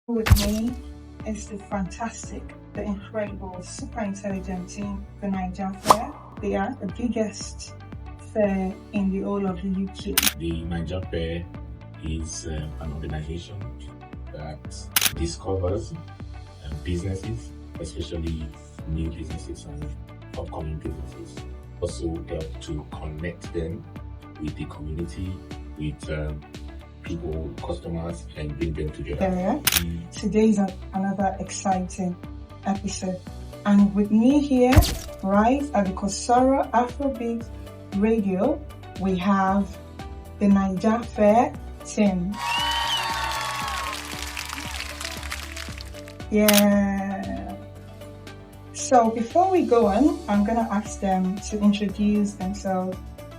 With me is the fantastic, the incredible, super intelligent team, the Niger Fair. They are the biggest fair in the whole of the UK. The Niger Fayre is an organization that discovers businesses, especially new businesses and upcoming businesses. Also help to connect them with the community, with people, customers, and bring them together. Today is another exciting episode. And with me here, right at the Kosoro Afrobeat Radio, we have the Niger Fair team. Yeah. So before we go on, I'm gonna ask them to introduce themselves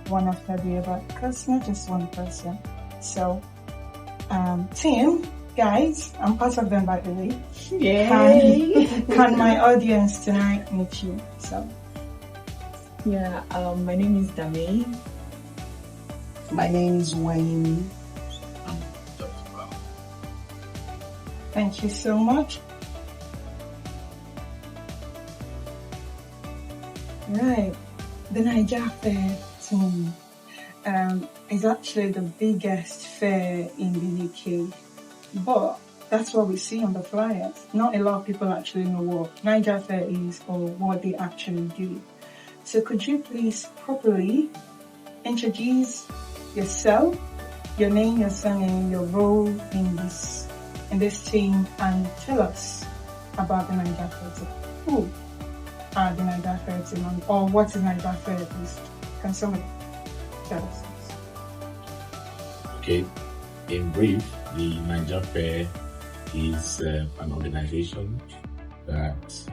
one after the other, because not just one person. So, team, guys, I'm part of them, by the way. Yay! Can my audience tonight meet you? So, Yeah, my name is Dame. My name is Wayne. thank you so much. Right, the Niger Fair team is actually the biggest fair in the UK, but that's what we see on the flyers. Not a lot of people actually know what Niger Fair is or what they actually do. So could you please properly introduce yourself, your name, your surname, your role in this team, and tell us about the Niger Fair team. Who are the Niger Fair team, or what is Niger Fair is? Can somebody tell us? Okay, in brief, the Niger Fayre is an organization that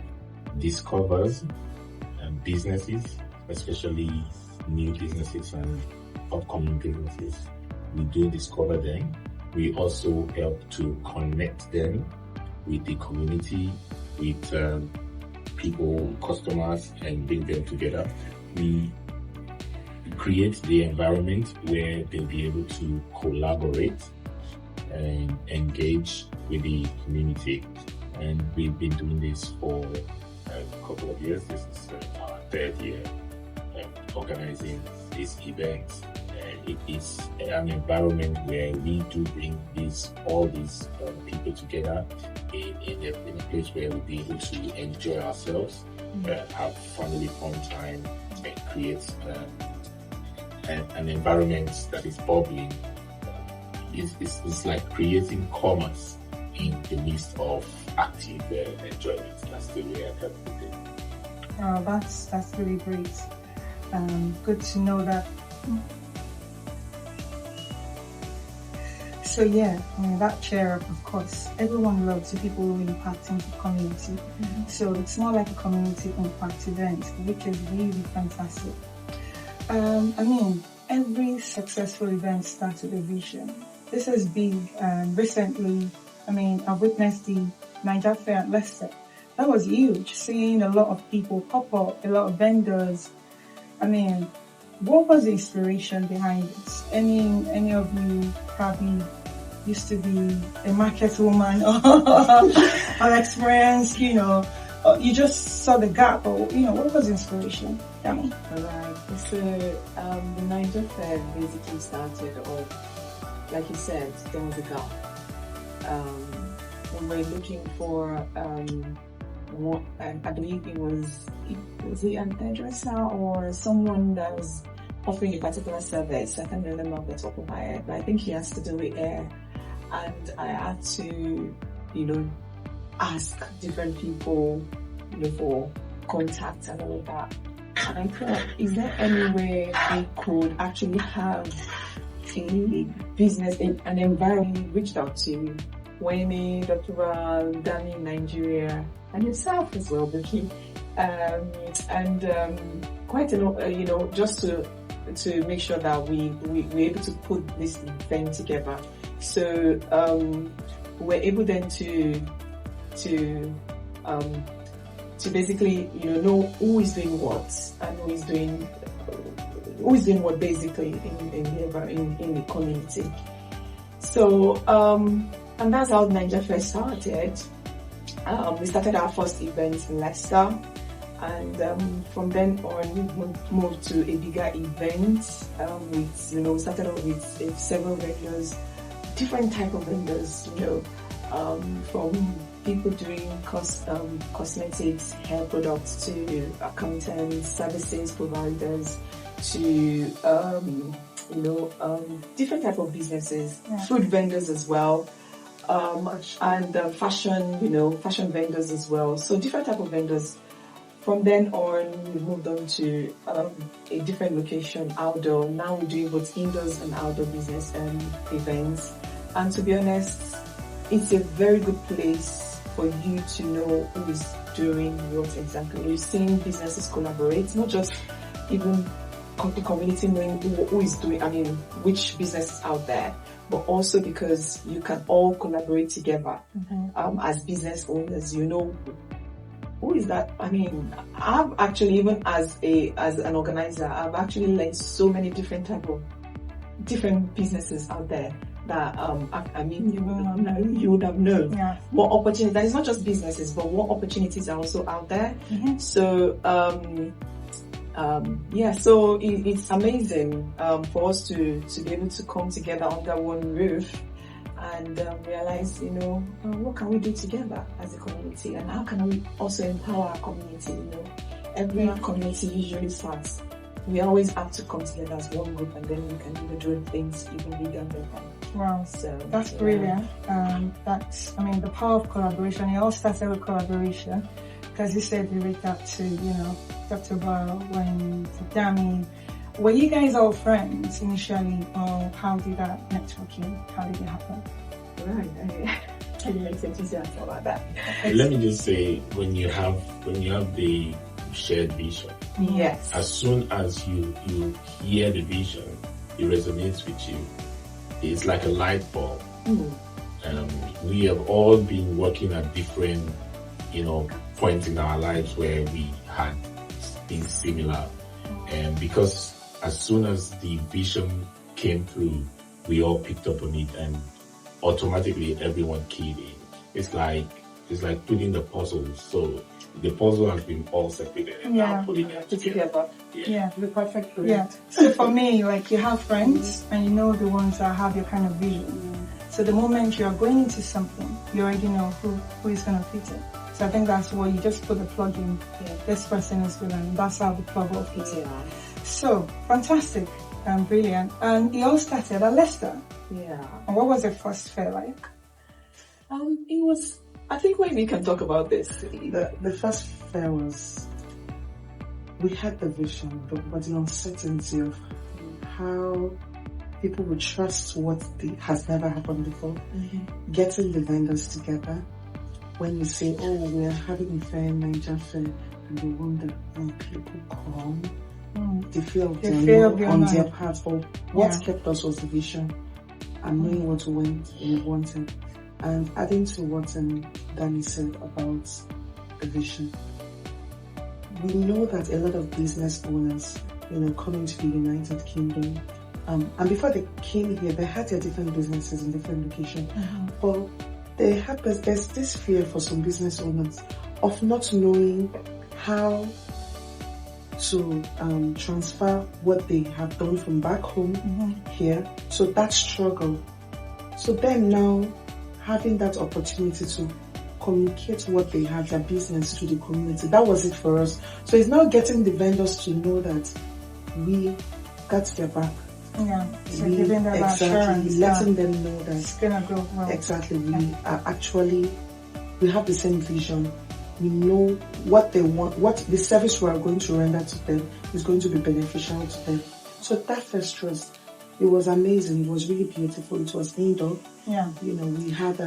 discovers businesses, especially new businesses and upcoming businesses. We do discover them. We also help to connect them with the community, with people, customers, and bring them together. We create the environment where they'll be able to collaborate and engage with the community. And we've been doing this for a couple of years. This is our third year organizing these events. And it is an environment where we do bring all these people together in a place where we'll be able to enjoy ourselves, have family fun time, and create an environment that is bubbling. It's like creating commerce in the midst of active enjoyment. That's the way I can put it. Oh, that's really great. Good to know that. So yeah, that cheer up, of course. Everyone loves the people who impact into the community. So it's more like a community impact event, which is really fantastic. Every successful event starts with a vision. This is big. Recently, I've witnessed the Niger Fair at Leicester. That was huge, seeing a lot of people pop up, a lot of vendors. What was the inspiration behind it? Any of you probably used to be a market woman or experienced, you just saw the gap, or, what was the inspiration? Alright, so the Niger Fair basically started off, like you said, there was a gap. We were looking for what I believe was it an hairdresser or someone that was offering a particular service. I can't remember off the top of my head, but I think he has to do with hair. And I had to, ask different people, for contact and all of that. And I thought, is there any way we could actually have a business, an environment? We reached out to Wayne, Dr. Danny in Nigeria, and yourself as well, Becky. Quite a lot, just to make sure that we're able to put this event together. So we're able then to basically know who is doing what and who is doing what basically in the community. So And that's how Niger Fest started. We started our first event in Leicester, and from then on we moved to a bigger event. With we started off with several vendors, different type of vendors. From people doing cosmetics, hair products, to accountants, services providers, to different type of businesses, food vendors as well. And fashion vendors as well. So different type of vendors. From then on, we moved on to a different location, outdoor. Now we're doing both indoors and outdoor business and events. And to be honest, it's a very good place for you to know who is doing what exactly. You're seeing businesses collaborate, not just even the community knowing who is doing, which business is out there, but also because you can all collaborate together as business owners. Who is that? I've actually, even as an organizer, I've actually learned so many different businesses out there that you would have known. Yeah. What opportunities? That is not just businesses, but what opportunities are also out there. So so it's amazing for us to be able to come together under one roof and realize, what can we do together as a community, and how can we also empower our community. Every community usually starts. We always have to come together as one group, and then we can even do things even bigger and better. Wow, so that's brilliant. That's the power of collaboration. It all started with collaboration. Because you said you reached out to, Dr. Barrow, to Dami. Were you guys all friends initially, or how did that networking, how did it happen? Right, I didn't enthusiastic about that. Let me just say, when you have the shared vision, yes, as soon as you hear the vision, it resonates with you. It's like a light bulb. We have all been working at different points in our lives where we had things similar, and because as soon as the vision came through, we all picked up on it, and automatically everyone keyed in. It's like putting the puzzles. So the puzzle has been all separated, and now putting it together. The perfect way. Yeah. So for me, you have friends, and the ones that have your kind of vision. So the moment you are going into something, you already know who is going to fit it. So I think that's why you just put the plug in. This person is good, and that's how the plug will fit it. So fantastic and brilliant. And it all started at Leicester. Yeah. And what was the first fair like? It was. I think we can talk about this. The first fair was, we had the vision, but the uncertainty of how people would trust what has never happened before. Getting the vendors together. When you say, we are having a fair in Niger Fair, and they wonder, people come, they feel on their part. But what kept us was the vision and knowing what we wanted. And adding to what Danny said about the vision, we know that a lot of business owners, coming to the United Kingdom, and before they came here, they had their different businesses in different locations. But there's this fear for some business owners of not knowing how to transfer what they have done from back home here. So that struggle. So then now having that opportunity to communicate what they have, their business, to the community, that was it for us. So it's now getting the vendors to know that we got their back. So giving them assurance, letting them know that it's gonna go well. Exactly, we have the same vision. We know what they want, what the service we are going to render to them is going to be beneficial to them. So that first trust, it was amazing. It was really beautiful. It was indoor. We had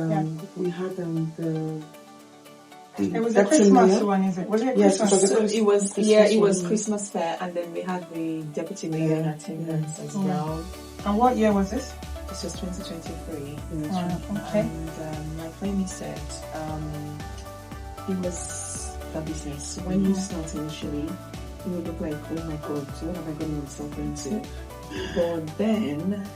it was a Christmas one, is it? Was it Christmas? It was Christmas fair, and then we had the deputy mayor in attendance as well. And what year was this? This was 2023. Okay. And like Fayre said, it was the business. When you start initially, you would look like, oh my God, so what have I gotten myself into? But then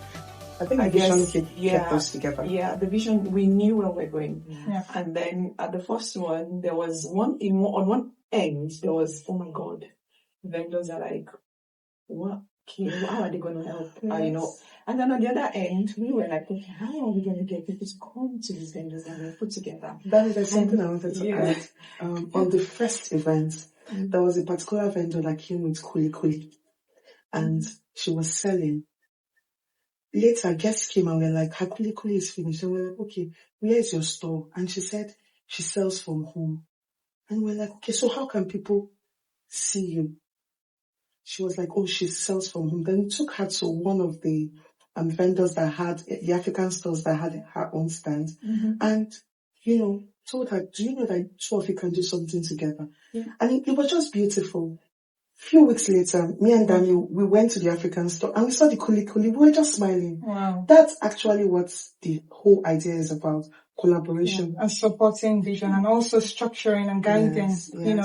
I think the vision kept us together. Yeah, the vision, we knew where we're going. Yeah. And then at the first one, there was on one end, there was, oh my God, vendors are like, what? How are they going to help? Yes. And then on the other end, we were like, okay, how are we going to get people to come to these vendors and then put together? There's something I wanted to add. On the first event, there was a particular vendor that came with kuli, and she was selling. Later, guests came and were like, her kuli is finished. And we're like, okay, where is your store? And she said she sells from home. And we're like, okay, so how can people see you? She was like, oh, she sells from home. Then we took her to one of the vendors that had, the African stores that had her own stand. And, told her, do you know that two of you can do something together? Yeah. And it was just beautiful. Few weeks later, me and Daniel, we went to the African store and we saw the kuli. We were just smiling. Wow. That's actually what the whole idea is about. Collaboration. And supporting vision and also structuring and guiding,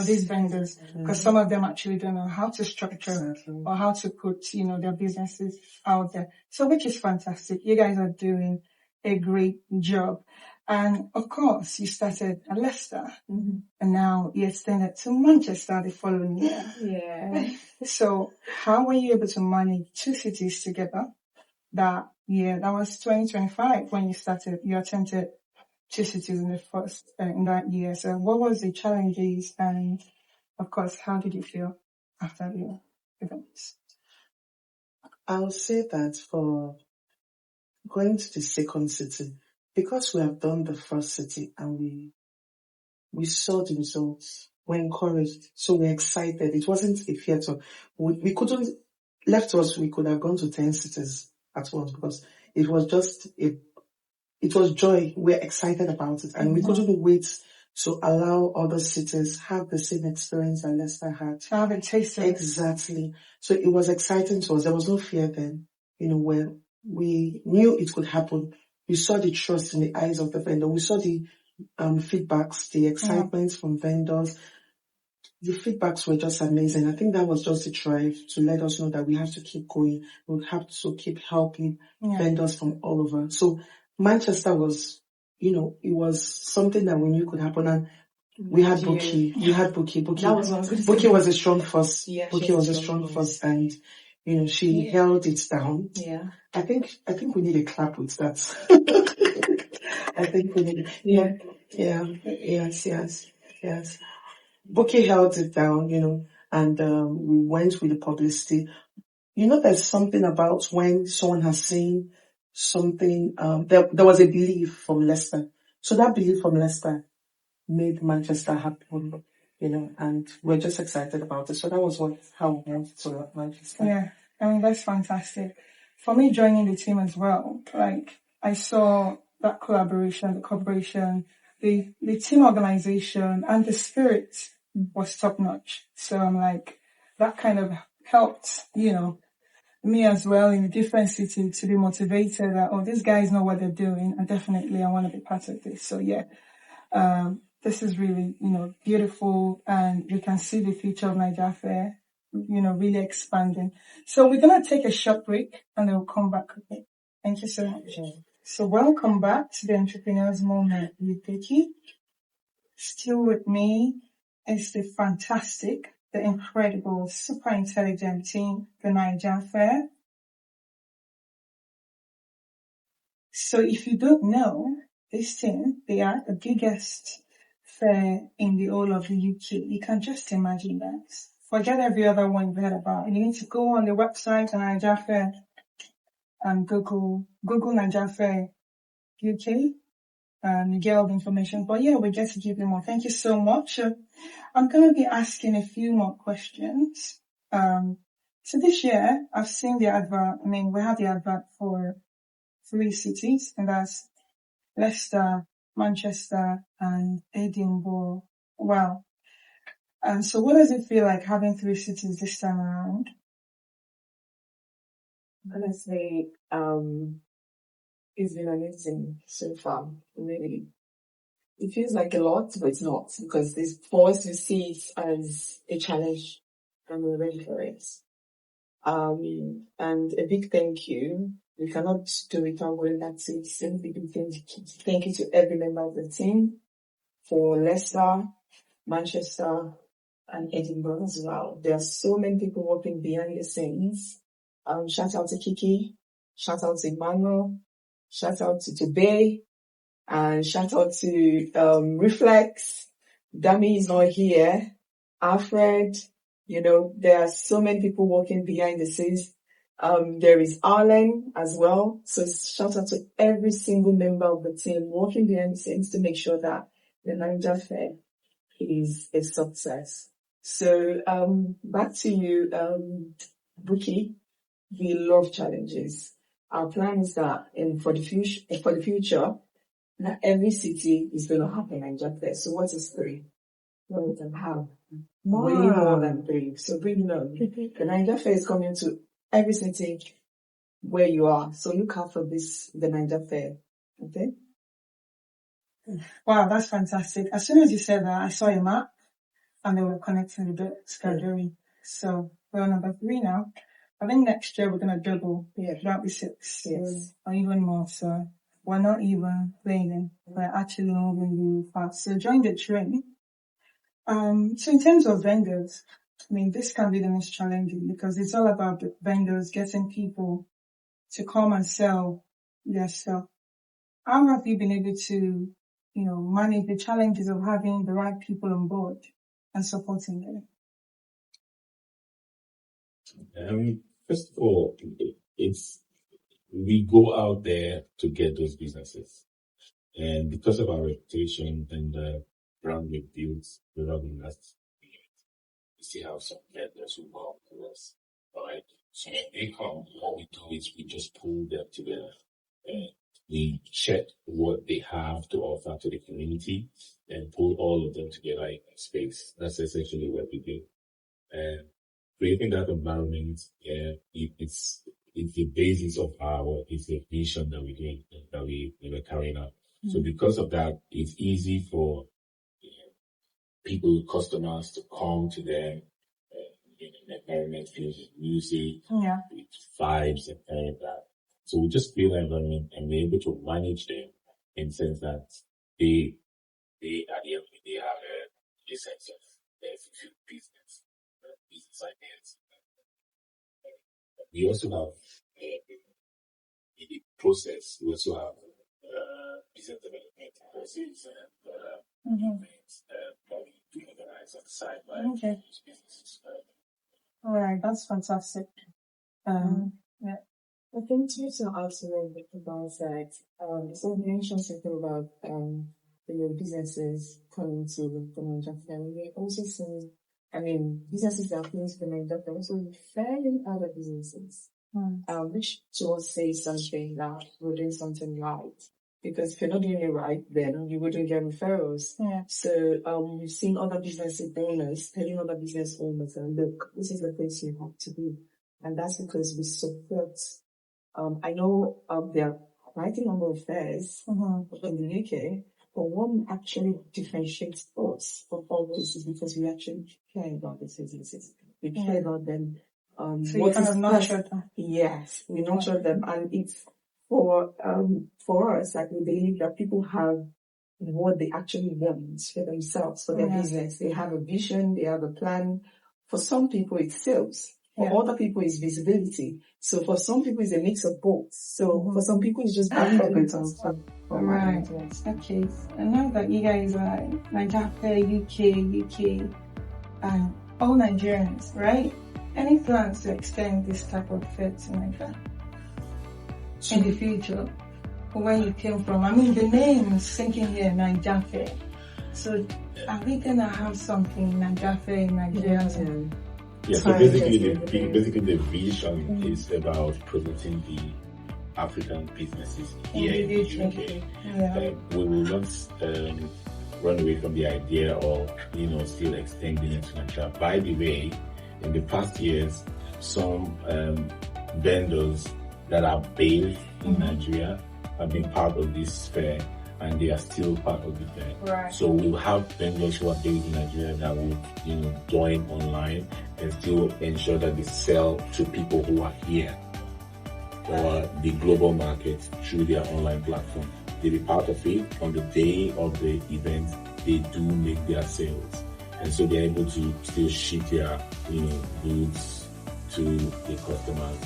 these vendors. Because some of them actually don't know how to structure or how to put, their businesses out there. So which is fantastic. You guys are doing a great job. And of course, you started at Leicester and now you extended to Manchester the following year. Yeah. So how were you able to manage two cities together that year? That was 2025 when you started, you attempted two cities in in that year. So what was the challenges and of course, how did you feel after the events? I'll say that for going to the second city, because we have done the first city and we saw the results, we're encouraged, so we're excited. It wasn't a theater. We couldn't, left us, we could have gone to 10 cities at once because it was just it was joy. We're excited about it and we couldn't wait to allow other cities have the same experience that Leicester had. To have it tasted. Exactly. So it was exciting to us. There was no fear then, where we knew it could happen. We saw the trust in the eyes of the vendor. We saw the feedbacks, the excitement from vendors. The feedbacks were just amazing. I think that was just the drive to let us know that we have to keep going. We have to keep helping vendors from all over. So Manchester was, it was something that we knew could happen. And we had Buki. Buki was a strong force. Yeah, Buki was a strong force, and she held it down. Yeah. I think we need a clap with that. I think we need. Yeah. Yes. Buki held it down, and we went with the publicity. There's something about when someone has seen something. There was a belief from Leicester, so that belief from Leicester made Manchester happen, and we're just excited about it. So that was how we went to Manchester. Yeah, that's fantastic. For me, joining the team as well, I saw that collaboration, the cooperation, the team organization, and the spirit was top notch. So I'm like, that kind of helped, me as well in a different city to be motivated that, these guys know what they're doing, and definitely I want to be part of this. So yeah. This is really, beautiful, and we can see the future of Niger Fayre, really expanding. So we're going to take a short break and then we'll come back. Okay. Thank you so much. So welcome back to the Entrepreneurs Moment with Vicky. Still with me is the fantastic, the incredible, super intelligent team, the Niger Fayre. So if you don't know, this team, they are the biggest fair in the whole of the UK. You can just imagine that. Forget every other one you've heard about. You need to go on the website on Niger Fayre and Google Niger Fayre UK and you get all the information. But yeah, we get to give you more. Thank you so much. I'm going to be asking a few more questions. So this year, I've seen the advert. We have the advert for 3 cities, and that's Leicester, Manchester, and Edinburgh. Wow. And so what does it feel like having 3 cities this time around? Honestly, it's been amazing so far. Really. It feels like a lot, but it's not, because for us to see it as a challenge, and we're ready for it. And a big thank you We cannot do it alone. That's it. Simply thank you to every member of the team for Leicester, Manchester, and Edinburgh as well. There are so many people working behind the scenes. Shout out to Kiki, shout out to Emmanuel, shout out to Today, and shout out to Reflex. Dami is not here. Alfred, there are so many people working behind the scenes. There is Arlen as well. So shout out to every single member of the team working behind the scenes to make sure that the Niger Fair is a success. So, back to you, Buki. We love challenges. Our plan is that for the future, not every city is going to have a Niger Fair. So what is 3? Well, we can have way more than 3. So bring it on. The Niger Fair is coming to every city where you are. So look out for the Niger Fair. Okay? Wow, that's fantastic. As soon as you said that, I saw a map and they were connecting the scheduling. So we're on number 3 now. I think next year we're going to double. Yeah. That'll be 6. Yes. Or even more. So we're not even playing. We're actually moving really fast. So join the train. So in terms of vendors, I mean, this can be the most challenging because it's all about the vendors getting people to come and sell their stuff. How have you been able to, manage the challenges of having the right people on board and supporting them? First of all, we go out there to get those businesses. And because of our reputation and the brand we built over the last year, we still have some vendors who come to us. Alright. So when they come, what we do is we just pull them together and we check what they have to offer to the community and pull all of them together in a space. That's essentially what we do. And creating that environment, it's the basis of it's the vision that we're doing, that we were carrying out. Mm-hmm. So because of that, it's easy for people, customers to come to them in an environment filled with music, with vibes and all of that. So we just feel that environment and we're able to manage them in the sense that they at the end of the day have a sense of their future business ideas. We also have, in the process, we also have business development courses and events that we do organize on the side by these businesses. All right, that's fantastic. Yeah. I think to also about that, so you mentioned something about businesses coming to the Niger Fair. We also see, businesses that are coming to the Niger Fair also referring other businesses, which to us says something that we're doing something right. Because if you're not doing it right, then you wouldn't get referrals. Yeah. So we've seen other business owners telling other business owners, look, this is the place you have to be. And that's because we support. I know there are quite a number of fairs in the UK, but what actually differentiates us from all this is because we actually care about the businesses. We care about them. So you kind of nurture them. Yes, we nurture them, and it's for us that we believe that people have what they actually want for themselves, for their business. They have a vision, they have a plan. For some people, it's sales. For other people, it's visibility. So for some people, it's a mix of both. So for some people, it's just buying Right. Okay. And now that you guys are Niger Fair, UK, and all Nigerians, right? Any plans to extend this type of fair to Niger in the future? Where you came from? I mean, the name is thinking here, Niger Fair. So are we gonna have something Niger Fair in Nigeria? Yeah, so basically the vision is about promoting the African businesses here in the UK. We will not run away from the idea of, still extending it to Nigeria. By the way, in the past years, some vendors that are based in Nigeria have been part of this fair, and they are still part of the fair. Right. So we'll have vendors who are based in Nigeria that will, join online and still ensure that they sell to people who are here. or the global market through their online platform. They be part of it. On the day of the event, they do make their sales, and so they're able to still ship their goods to the customers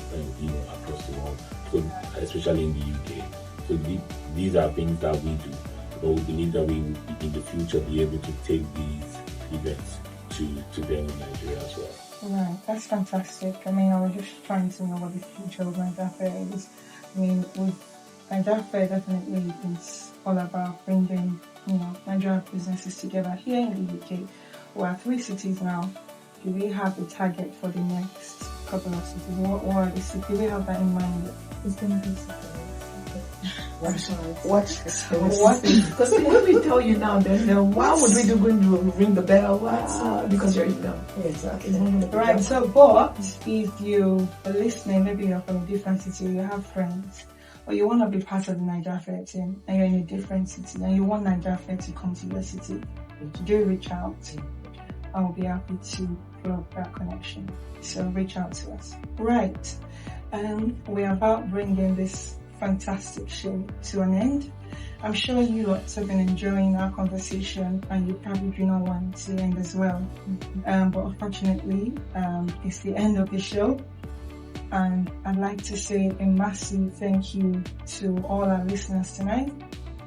across the world. So especially in the UK. So these are things that we do, but we believe that we will in the future be able to take these events to them in Nigeria as well. Right, that's fantastic. I mean, I was just trying to know what the future of Nigeria Fair is. I mean, with Nigeria Fair definitely is all about bringing, Nigeria businesses together here in the UK. We're at 3 cities now. Do we have a target for the next couple of cities? What are the cities? Do we have that in mind? It's going to be super. Watch this. Because when we tell you now, then why would we do going to ring the bell? What? Because you're in them. Yeah, exactly. Right, so but if you are listening, maybe you're from a different city, you have friends, or you want to be part of the Nigeria Fair team, and you're in a different city, and you want Nigeria Fair to come to your city, do reach out. I will be happy to plug that connection. So reach out to us. Right, we're about bringing this fantastic show to an end. I'm sure you lots have been enjoying our conversation, and you probably do not want to end as well. But unfortunately, it's the end of the show. And I'd like to say a massive thank you to all our listeners tonight.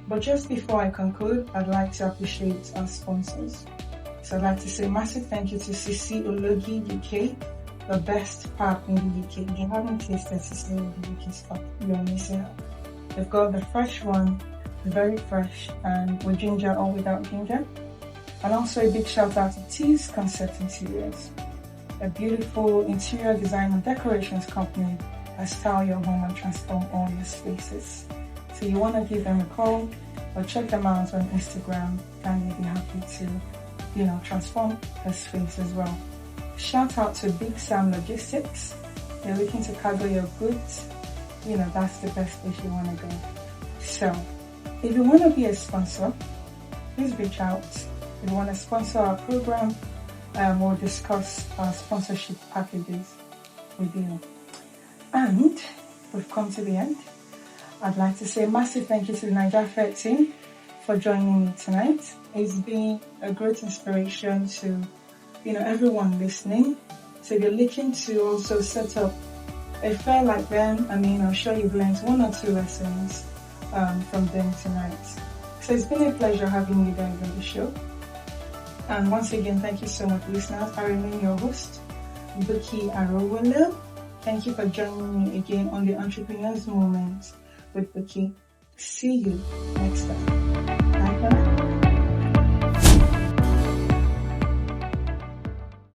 But just before I conclude, I'd like to appreciate our sponsors. So I'd like to say a massive thank you to Sisi Ologi UK, the best pub in the UK. If you haven't tasted Sisi Ologi UK's pub, you're missing out. They've got the fresh one, very fresh, and with ginger or without ginger. And also a big shout out to T's Concept Interiors, a beautiful interior design and decorations company that style your home and transform all your spaces. So you want to give them a call or check them out on Instagram, and they'll be happy to, transform the space as well. Shout out to Big Sam Logistics. You're looking to cargo your goods, that's the best place you want to go. So, if you want to be a sponsor, please reach out. If you want to sponsor our program, we'll discuss our sponsorship packages with you. And we've come to the end. I'd like to say a massive thank you to the Nigeria Fair team for joining me tonight. It's been a great inspiration to, everyone listening. So if you're looking to also set up a fair like them, I'm sure you've learned 1 or 2 lessons from them tonight. So it's been a pleasure having you guys on the show. And once again, thank you so much, listeners. I remain your host, Buki Arowolo. Thank you for joining me again on the Entrepreneur's Moment with Buki. See you next time.